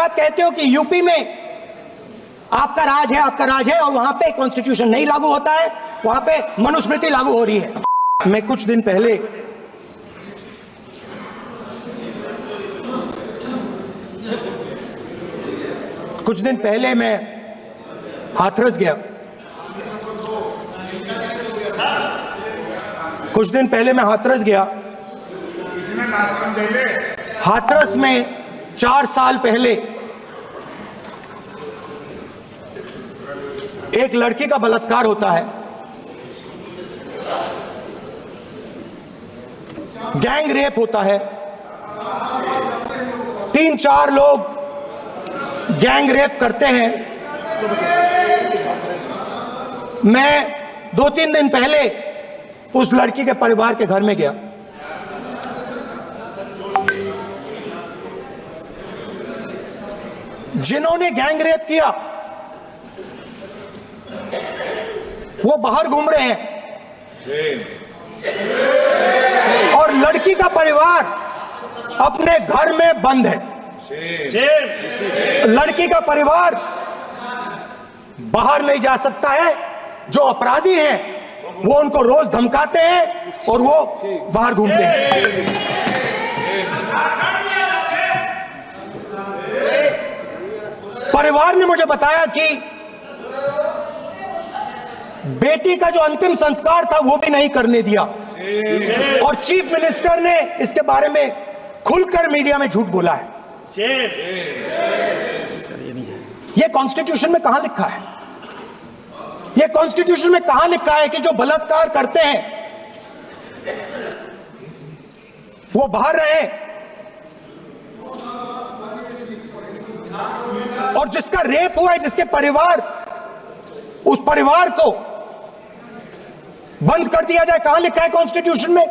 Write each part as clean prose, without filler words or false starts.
आप कहते हो कि यूपी में आपका राज है और वहां पे कॉन्स्टिट्यूशन नहीं लागू होता है, वहां पे मनुस्मृति लागू हो रही है। मैं कुछ दिन पहले मैं हाथरस गया। हाथरस में 4 साल पहले एक लड़की का बलात्कार होता है। गैंग रेप होता है। 3-4 लोग गैंग रेप करते हैं। मैं 2-3 दिन पहले उस लड़की के परिवार के घर में गया। जिन्होंने गैंग रेप किया वो बाहर घूम रहे हैं और लड़की का परिवार अपने घर में बंद है। लड़की का परिवार बाहर नहीं जा सकता है। जो अपराधी हैं वो उनको रोज धमकाते हैं और वो बाहर घूमते हैं। परिवार ने मुझे बताया कि बेटी का जो अंतिम संस्कार था वो भी नहीं करने दिया और चीफ मिनिस्टर ने इसके बारे में खुलकर मीडिया में झूठ बोला है। ये कॉन्स्टिट्यूशन में कहां लिखा है? ये कॉन्स्टिट्यूशन में कहां लिखा है कि जो बलात्कार करते हैं वो बाहर रहे और जिसका रेप हुआ है, जिसके परिवार, उस परिवार को बंद कर दिया जाए? कहां लिखा है कॉन्स्टिट्यूशन में?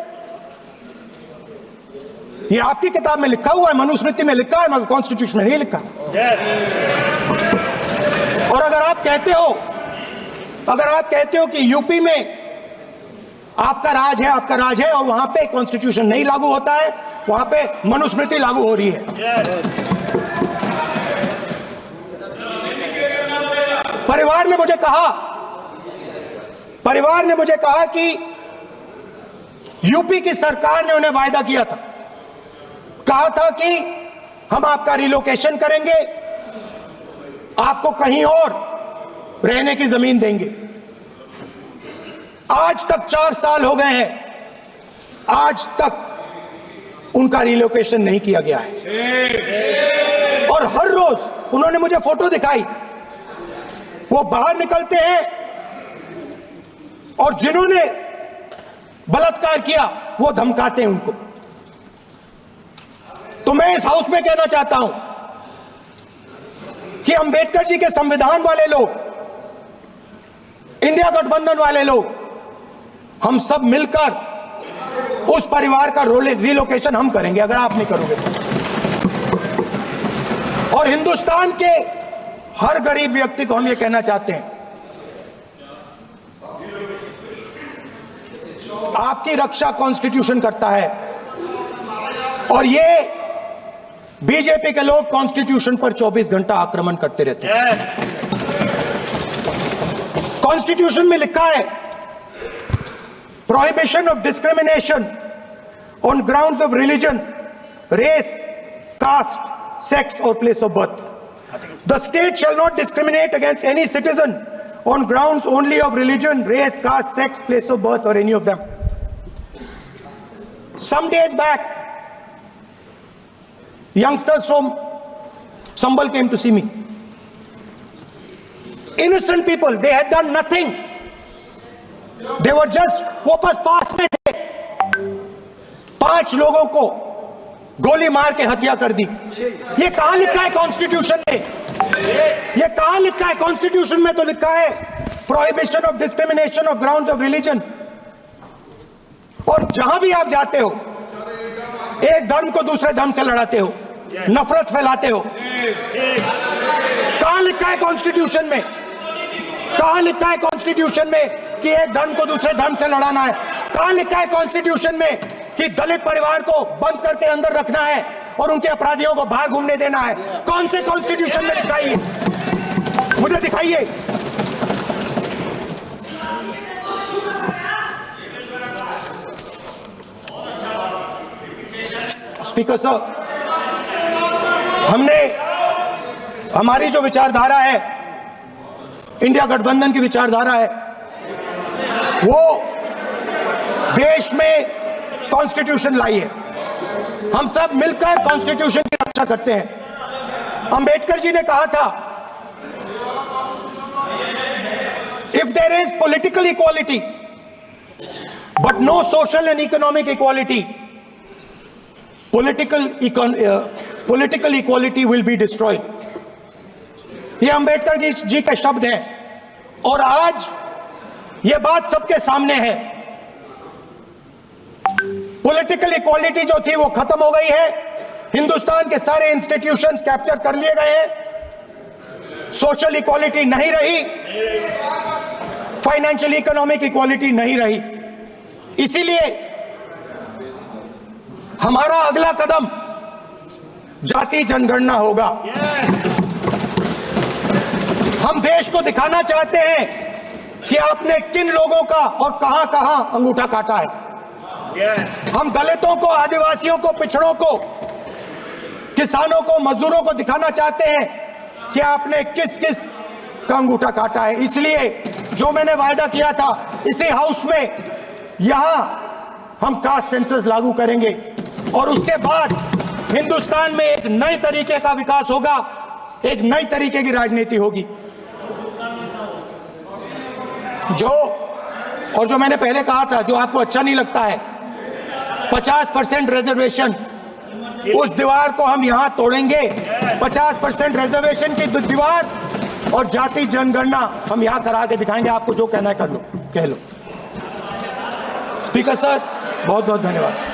ये आपकी किताब में लिखा हुआ है, मनुस्मृति में लिखा है, मगर कॉन्स्टिट्यूशन में नहीं लिखा। और अगर आप कहते हो कि यूपी में आपका राज है और वहां पे कॉन्स्टिट्यूशन नहीं लागू होता है, वहां पे मनुस्मृति लागू हो रही है। परिवार ने मुझे कहा कि यूपी की सरकार ने उन्हें वायदा किया था, कहा था कि हम आपका रिलोकेशन करेंगे, आपको कहीं और रहने की जमीन देंगे। आज तक 4 साल हो गए हैं, आज तक उनका रिलोकेशन नहीं किया गया है। और हर रोज उन्होंने मुझे फोटो दिखाई, वो बाहर निकलते हैं और जिन्होंने बलात्कार किया वो धमकाते हैं उनको। तो मैं इस हाउस में कहना चाहता हूं कि अंबेडकर जी के संविधान वाले लोग, इंडिया गठबंधन वाले लोग, हम सब मिलकर उस परिवार का रिलोकेशन हम करेंगे अगर आप नहीं करोगे तो। और हिंदुस्तान के हर गरीब व्यक्ति को हम ये कहना चाहते हैं, आपकी रक्षा कॉन्स्टिट्यूशन करता है और ये बीजेपी के लोग कॉन्स्टिट्यूशन पर 24 घंटा आक्रमण करते रहते हैं। कॉन्स्टिट्यूशन में लिखा है prohibition of discrimination on grounds of religion, race, caste, sex और place of birth. The state shall not discriminate against any citizen on grounds only of religion, race, caste, sex, place of birth or any of them. Some days back, youngsters from Sambal came to see me. Innocent people, they had done nothing. They were just, वो पास में थे, 5 लोगों को गोली मार के हत्या कर दी। ये कहां लिखा है कॉन्स्टिट्यूशन में? ये कहां लिखा है कॉन्स्टिट्यूशन में? तो लिखा है prohibition of discrimination of grounds of religion. और जहां भी आप जाते हो, एक धर्म को दूसरे धर्म से लड़ाते हो, नफरत फैलाते हो। कहां लिखा है कॉन्स्टिट्यूशन में? कहां लिखा है कॉन्स्टिट्यूशन में कि एक धर्म को दूसरे धर्म से लड़ाना है? कहां लिखा है कॉन्स्टिट्यूशन में कि दलित परिवार को बंद करके अंदर रखना है और उनके अपराधियों को बाहर घूमने देना है? कौन से कॉन्स्टिट्यूशन में लिखा है? मुझे दिखाइए। स्पीकर साहब, हमारी जो विचारधारा है, इंडिया गठबंधन की विचारधारा है, वो देश में कॉन्स्टिट्यूशन लाई है। हम सब मिलकर कॉन्स्टिट्यूशन की रक्षा करते हैं। अंबेडकर जी ने कहा था, if there is political equality but no social and economic equality, political equality will be destroyed। ये अंबेडकर जी के शब्द हैं और आज ये बात सबके सामने है। पॉलिटिकल इक्वालिटी जो थी वो खत्म हो गई है। हिंदुस्तान के सारे इंस्टीट्यूशंस कैप्चर कर लिए गए हैं। सोशल इक्वालिटी नहीं रही, फाइनेंशियल इकोनॉमिक इक्वालिटी नहीं रही। इसीलिए हमारा अगला कदम जाति जनगणना होगा। हम देश को दिखाना चाहते हैं कि आपने किन लोगों का और कहां कहां अंगूठा काटा है। हम दलितों को, आदिवासियों को, पिछड़ों को, किसानों को, मजदूरों को दिखाना चाहते हैं कि आपने किस किस का अंगूठा काटा है। इसलिए जो मैंने वायदा किया था, इसी हाउस में यहां हम कास्ट सेंसस लागू करेंगे और उसके बाद हिंदुस्तान में एक नए तरीके का विकास होगा, एक नई तरीके की राजनीति होगी। जो मैंने पहले कहा था, जो आपको अच्छा नहीं लगता है, 50% रिजर्वेशन, उस दीवार को हम यहां तोड़ेंगे। 50% रिजर्वेशन की दीवार और जाति जनगणना हम यहां करा के दिखाएंगे। आपको जो कहना है कर लो, कह लो। स्पीकर सर, बहुत बहुत धन्यवाद।